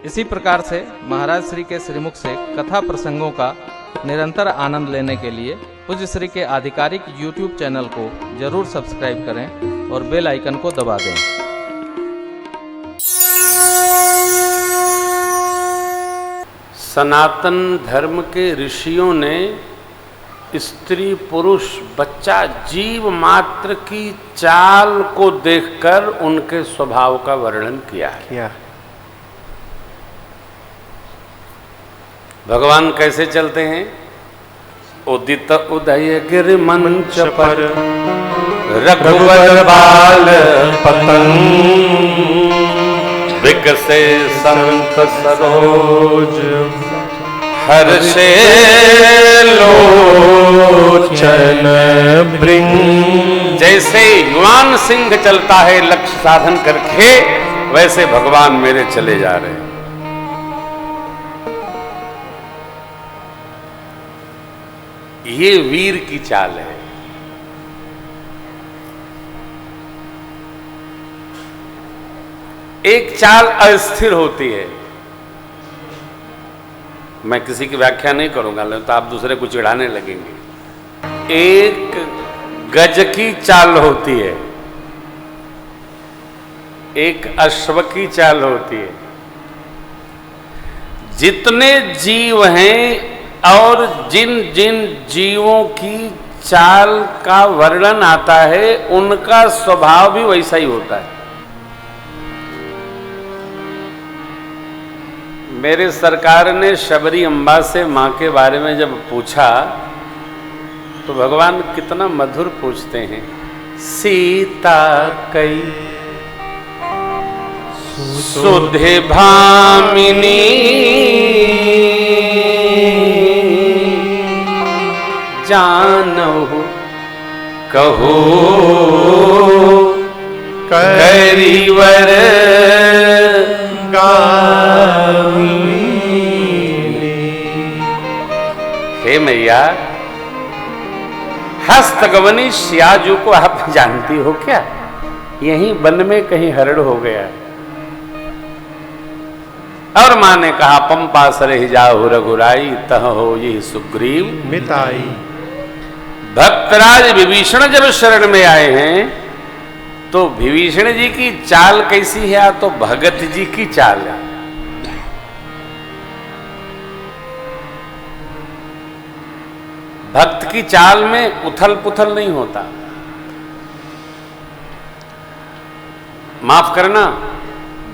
इसी प्रकार से महाराज श्री के श्रीमुख से कथा प्रसंगों का निरंतर आनंद लेने के लिए पूज्य श्री के आधिकारिक YouTube चैनल को जरूर सब्सक्राइब करें और बेल आइकन को दबा दें। सनातन धर्म के ऋषियों ने स्त्री पुरुष बच्चा जीव मात्र की चाल को देखकर उनके स्वभाव का वर्णन किया है। भगवान कैसे चलते हैं? उदित उदय गिर मंच पर रघुवर बाल पतंग विकसे संत सरोज हर्षे लोचन भृंग। जैसे युवान सिंह चलता है लक्ष्य साधन करके, वैसे भगवान मेरे चले जा रहे हैं। ये वीर की चाल है। एक चाल अस्थिर होती है। मैं किसी की व्याख्या नहीं करूंगा, तो आप दूसरे को चिढ़ाने लगेंगे। एक गज की चाल होती है, एक अश्व की चाल होती है। जितने जीव हैं और जिन जिन जीवों की चाल का वर्णन आता है, उनका स्वभाव भी वैसा ही होता है। मेरे सरकार ने शबरी अम्बा से मां के बारे में जब पूछा, तो भगवान कितना मधुर पूछते हैं। सीता कई सुधे भामिनी जानहु कहो करीवर हे मैया, हस्तगवनी सियाजू को आप जानती हो क्या? यहीं वन में कहीं हरण हो गया। और मां ने कहा, पंपा सरहि जाहु रघुराई तह हो ये सुग्रीव मिताई। भक्तराज विभीषण जब शरण में आए हैं, तो विभीषण जी की चाल कैसी है? तो भगत जी की चाल है। भक्त की चाल में उथल पुथल नहीं होता। माफ करना,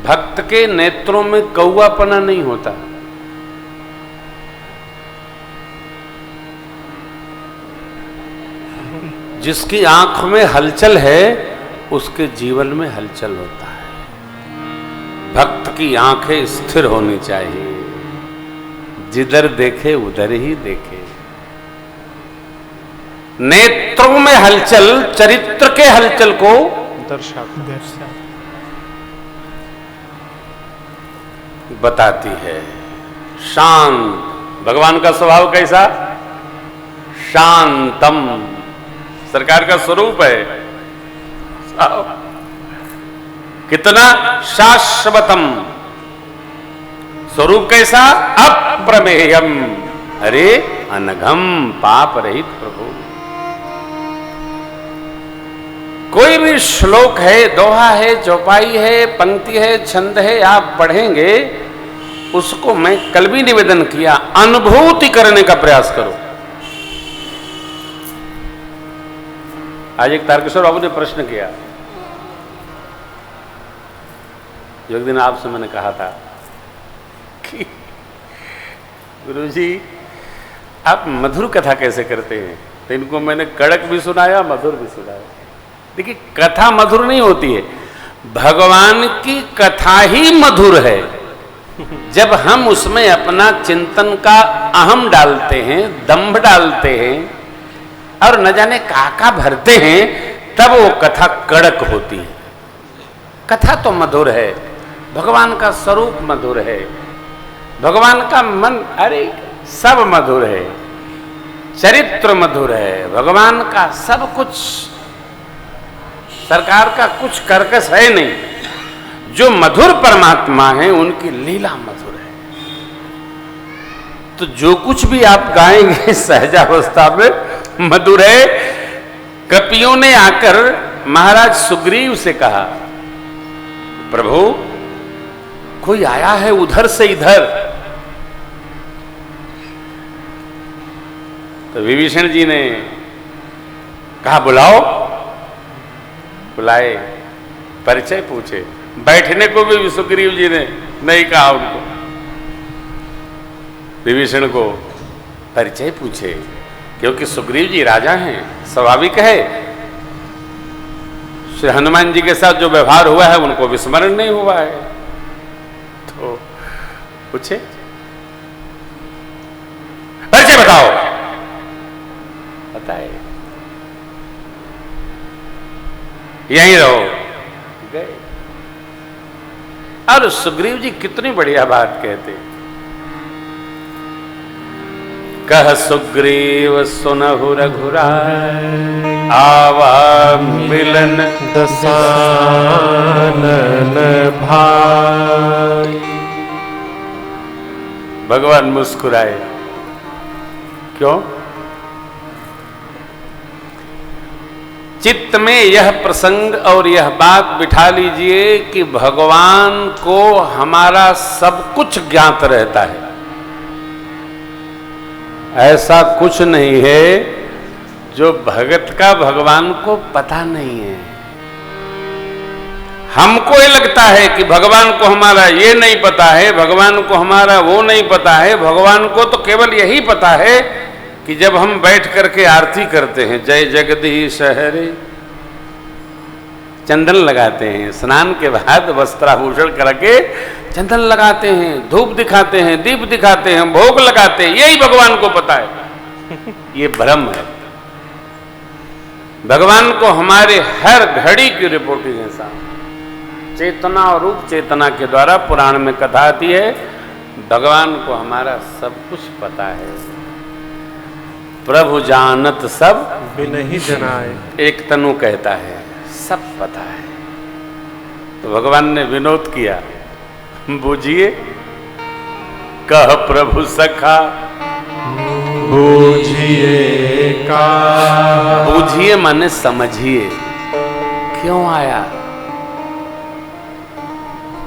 भक्त के नेत्रों में कौवापना नहीं होता। जिसकी आंख में हलचल है, उसके जीवन में हलचल होता है। भक्त की आंखें स्थिर होनी चाहिए, जिधर देखे उधर ही देखे। नेत्रों में हलचल चरित्र के हलचल को बताती है। शांत, भगवान का स्वभाव कैसा? शांतम, सरकार का स्वरूप है। कितना शाश्वतम, स्वरूप कैसा? अप्रमेयम, अरे अनघम, पाप रहित प्रभु। कोई भी श्लोक है, दोहा है, चौपाई है, पंक्ति है, छंद है, आप पढ़ेंगे, उसको मैं कल भी निवेदन किया, अनुभूति करने का प्रयास करो। आज एक तारकेश्वर बाबू ने प्रश्न किया, जो एक दिन आपसे मैंने कहा था कि गुरुजी आप मधुर कथा कैसे करते हैं? तो इनको मैंने कड़क भी सुनाया, मधुर भी सुनाया। देखिए, कथा मधुर नहीं होती है, भगवान की कथा ही मधुर है। जब हम उसमें अपना चिंतन का अहम डालते हैं, दंभ डालते हैं और न जाने काका भरते हैं, तब वो कथा कड़क होती है। कथा तो मधुर है, भगवान का स्वरूप मधुर है, भगवान का मन, अरे सब मधुर है, चरित्र मधुर है, भगवान का सब कुछ, सरकार का कुछ कर्कश है नहीं। जो मधुर परमात्मा है उनकी लीला मधुर है। तो जो कुछ भी आप गाएंगे सहजावस्था में मधुर है। कपियों ने आकर महाराज सुग्रीव से कहा, प्रभु कोई आया है उधर से इधर। तो विभीषण जी ने कहा बुलाओ। बुलाए, परिचय पूछे। बैठने को भी सुग्रीव जी ने नहीं कहा उनको, विभीषण को परिचय पूछे, क्योंकि सुग्रीव जी राजा हैं, स्वाभाविक है। श्री हनुमान जी के साथ जो व्यवहार हुआ है उनको विस्मरण नहीं हुआ है। तो पूछे परिचय बताओ। बताए, यहीं रहो। गए। और सुग्रीव जी कितनी बढ़िया बात कहते। कह सुग्रीव सुनहु रघुराय, आवा मिलन दसानन भाई। भगवान मुस्कुराए। क्यों? चित्त में यह प्रसंग और यह बात बिठा लीजिए कि भगवान को हमारा सब कुछ ज्ञात रहता है। ऐसा कुछ नहीं है जो भगत का भगवान को पता नहीं है। हमको ये लगता है कि भगवान को हमारा ये नहीं पता है, भगवान को हमारा वो नहीं पता है। भगवान को तो केवल यही पता है कि जब हम बैठ करके आरती करते हैं, जय जगदीश हरे, चंदन लगाते हैं, स्नान के बाद वस्त्राभूषण करके चंदन लगाते हैं, धूप दिखाते हैं, दीप दिखाते हैं, भोग लगाते हैं, यही भगवान को पता है। ये भ्रम है। भगवान को हमारे हर घड़ी की रिपोर्टिंग है साहब। चेतना और रूप चेतना के द्वारा पुराण में कथा आती है, भगवान को हमारा सब कुछ पता है। प्रभु जानत सब बिनहि जनाए। एक तनु कहता है, सब पता है। तो भगवान ने विनोद किया, बूझिए कह प्रभु सखा, बूझिए का। बूझिए माने समझिए, क्यों आया।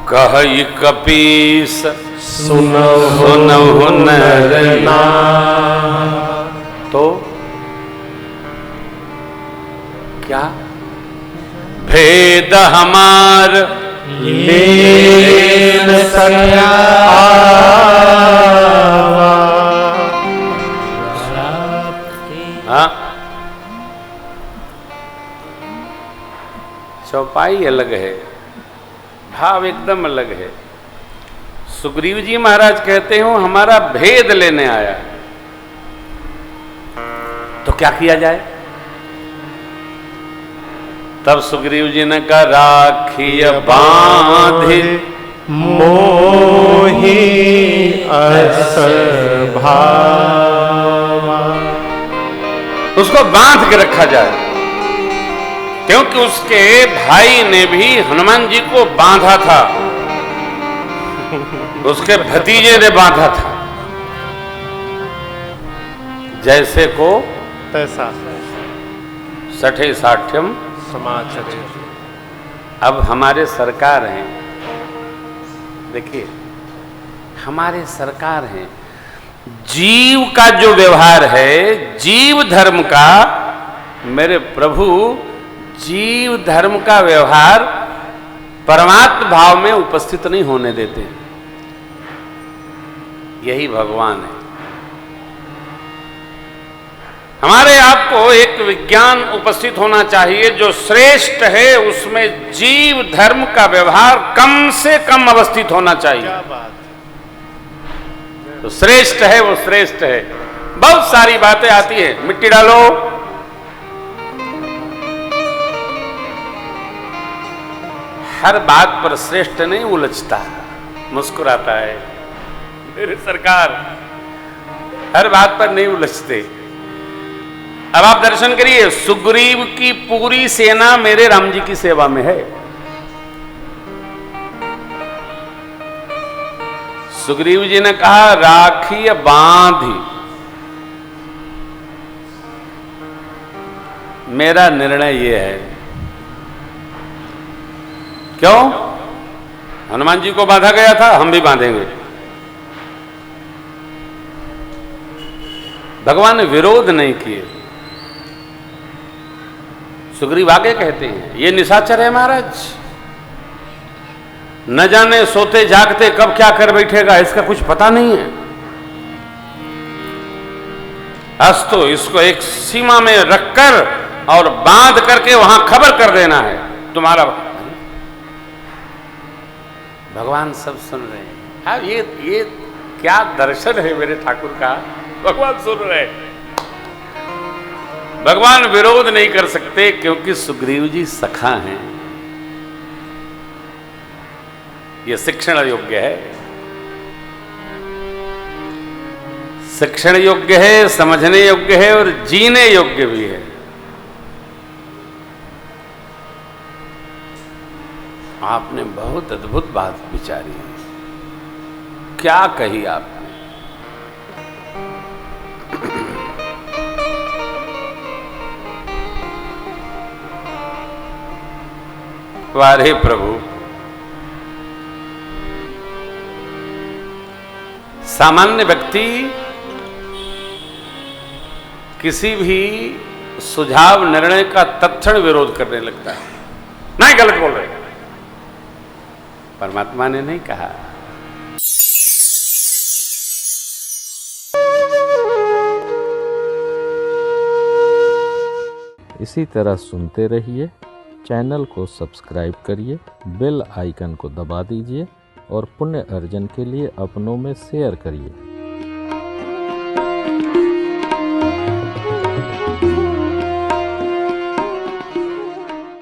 कह कपीस सुनहु नर नाम। तो क्या भेद हमार लेन सख्या। हाँ, चौपाई अलग है, भाव एकदम अलग है। सुग्रीव जी महाराज कहते हो हमारा भेद लेने आया, तो क्या किया जाए। तब सुग्रीव जी ने कहा, राखिय बांधे मोहि अस भावा। उसको बांध के रखा जाए, क्योंकि उसके भाई ने भी हनुमान जी को बांधा था, उसके भतीजे ने बांधा था। जैसे को तैसा सठे साठ्यम समाचरे। अब हमारे सरकार हैं, देखिए हमारे सरकार हैं। जीव का जो व्यवहार है, जीव धर्म का, मेरे प्रभु जीव धर्म का व्यवहार परमात्म भाव में उपस्थित नहीं होने देते। यही भगवान है। हमारे आपको एक विज्ञान उपस्थित होना चाहिए जो श्रेष्ठ है, उसमें जीव धर्म का व्यवहार कम से कम अवस्थित होना चाहिए। क्या बात। तो श्रेष्ठ है वो श्रेष्ठ है। बहुत सारी बातें आती है, मिट्टी डालो, हर बात पर श्रेष्ठ नहीं उलझता, मुस्कुराता है। मेरे सरकार हर बात पर नहीं उलझते। अब आप दर्शन करिए, सुग्रीव की पूरी सेना मेरे राम जी की सेवा में है। सुग्रीव जी ने कहा राखी बांधी, मेरा निर्णय ये है। क्यों? हनुमान जी को बांधा गया था, हम भी बांधेंगे। भगवान ने विरोध नहीं किए। सुग्रीव आगे कहते हैं ये निशाचर है महाराज, न जाने सोते जागते कब क्या कर बैठेगा, इसका कुछ पता नहीं है। आज तो इसको एक सीमा में रखकर और बांध करके वहां खबर कर देना है तुम्हारा। भगवान सब सुन रहे हैं। अब ये क्या दर्शन है मेरे ठाकुर का, भगवान सुन रहे हैं। भगवान विरोध नहीं कर सकते क्योंकि सुग्रीव जी सखा हैं। ये शिक्षण योग्य है, शिक्षण योग्य है, समझने योग्य है और जीने योग्य भी है। आपने बहुत अद्भुत बात विचारी है। क्या कही आपने? वारे प्रभु, सामान्य व्यक्ति किसी भी सुझाव निर्णय का तत्क्षण विरोध करने लगता है, नहीं गलत बोल रहे। परमात्मा ने नहीं कहा। इसी तरह सुनते रहिए, चैनल को सब्सक्राइब करिए, बेल आइकन को दबा दीजिए और पुण्य अर्जन के लिए अपनों में शेयर करिए।